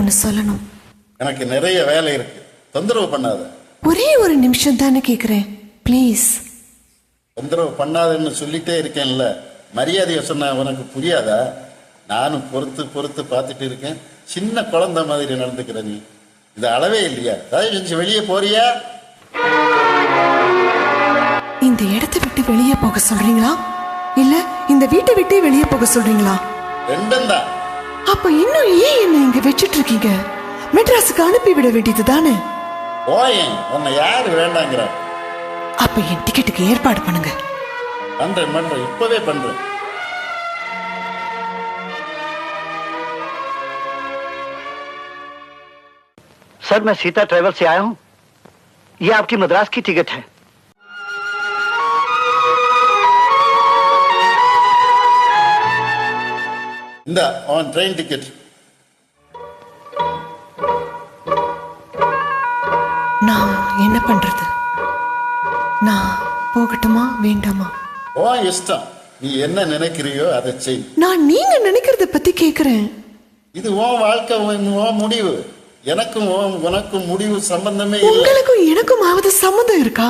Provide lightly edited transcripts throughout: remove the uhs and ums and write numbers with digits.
ஒன்று சொல்லணும். எனக்கு நிறைய வேலை இருக்கு, தொந்தரவு பண்ணாத. ஒரே ஒரு நிமிஷம் தானே கேட்குறேன், ப்ளீஸ். தொந்தரவு பண்ணாதன்னு சொல்லிட்டே இருக்கேன்ல, மரியாதையை சொன்ன உனக்கு புரியாதா? நானும் பொறுத்து பொறுத்து பார்த்துட்டு இருக்கேன். சின்ன குழந்தை மாதிரி நடந்துக்கிற நீ, இது அளவே இல்லையா? தயவு செஞ்சு வெளியே போறியா? இந்த இடத்தை விட்டு வெளியே போக சொல்றீங்களா, இல்ல இந்த வீட்டை விட்டு வெளியே போக சொல்றீங்களா? ரெண்டும் தான். அப்ப இன்னும் ஏன் என்ன இங்க வச்சிட்டு இருக்கீங்க? மெட்ராஸுக்கு அனுப்பி விட வேண்டியது தானே. ஓயன், உன்னை யாரு வேண்டாங்கிற? அப்ப என் டிக்கெட்டுக்கு ஏற்பாடு பண்ணுங்க. பண்றேன், இப்பவே பண்றேன். सर, मैं सीता ट्रैवल से आया हूँ। ये आपकी मद्रास की टिकट है। இந்த ஆன் ட்ரெயின் டிக்கெட். நான் என்ன பண்றது? நான் போகட்டுமா வேண்டாமா? ஓ இஷ்டம், நீ என்ன நினைக்கிறியோ அதை செய். நான் நீங்க நினைக்கிறத பத்தி கேக்குறேன். இது உன் வாழ்க்கை, உன் முடிவு. எனக்கும் உனக்கும் முடிவு சம்பந்தமே இல்லை. உங்களுக்கும் எனக்கும் ஆவது சம்மந்தம் இருக்கா?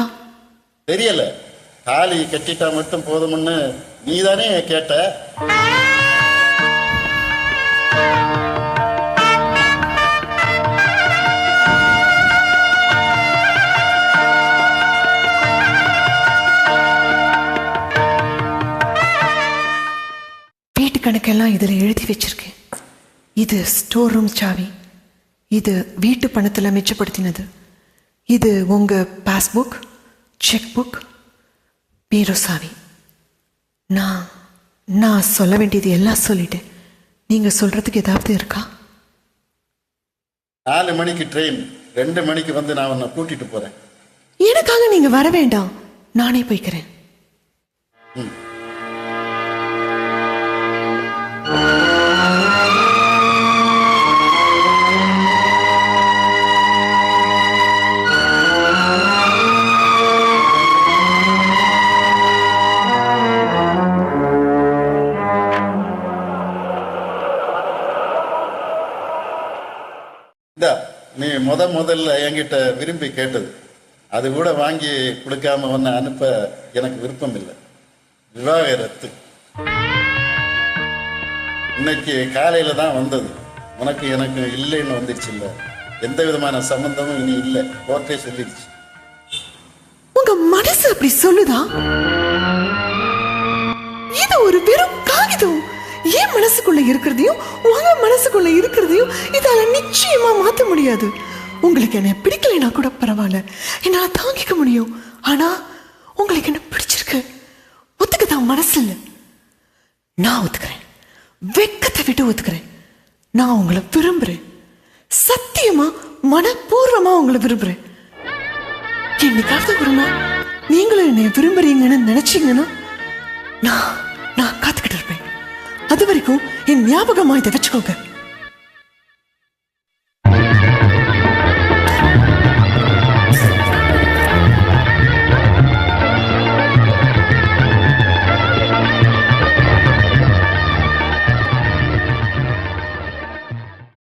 தெரியல. தாலி கட்டிட்டா மட்டும் போதும்னு நீதானே கேட்ட. வீட்டு கணக்கெல்லாம் இதுல எழுதி வச்சிருக்கேன். இது ஸ்டோர் ரூம் சாவி, இது வீட்டு பணத்துல மிச்சப்படுத்தினது, இது உங்க பாஸ்புக், செக் புக், பீரோ சாவி. நான் சொல்ல வேண்டியது எல்லாம் சொல்லிட்டேன். நீங்க சொல்றதுக்கு ஏதாவது இருக்கா? 4 மணிக்கு ட்ரெயின், 2 மணிக்கு வந்து நான் உன்னை கூட்டிட்டு போறேன். எனக்காக நீங்க வர வேண்டாம், நானே போய்க்கிறேன். நீ முதல்ல என்கிட்ட விரும்பி கேட்டது, அது கூட வாங்கி கொடுக்காம ஒன்னு அனுப்ப எனக்கு விருப்பம் இல்லை. விவாகரத்து இன்னைக்கு காலையில தான் வந்தது. உனக்கு எனக்கு இல்லைன்னு வந்துருச்சு. இல்ல, எந்த விதமான சம்பந்தமும் இனி இல்லை, கோர்ட்டே சொல்லிடுச்சு. உங்க மனசு அப்படி சொல்லுதா? இது ஒரு வெறும் காகிதம். என் மனசுக்குள்ள இருக்கிறதையும் உங்க மனசுக்குள்ள இருக்கிறதையும் இதால நிச்சயமா மாத்த முடியாது. உங்களுக்கு என்ன பிடிக்கலைன்னா கூட பரவாயில்ல, என்னால தாங்கிக்க முடியும். ஆனா உங்களுக்கு என்ன பிடிச்சிருக்கு, ஒத்துக்கதான் மனசு இல்ல. நான் ஒத்துக்கிறேன், வெக்கத்தை விட்டு ஒத்துக்கிறேன். நான் உங்களை விரும்புறேன், சத்தியமா மனப்பூர்வமா உங்களை விரும்புறேன். என்னைக்காவது ஒரு நாள் நீங்களும் என்னை விரும்புறீங்கன்னு நினைச்சீங்கன்னா நான் காத்துக்கிட்டு இருப்பேன். அது வரைக்கும் என் ஞாபகமா இதை வச்சுக்கோங்க.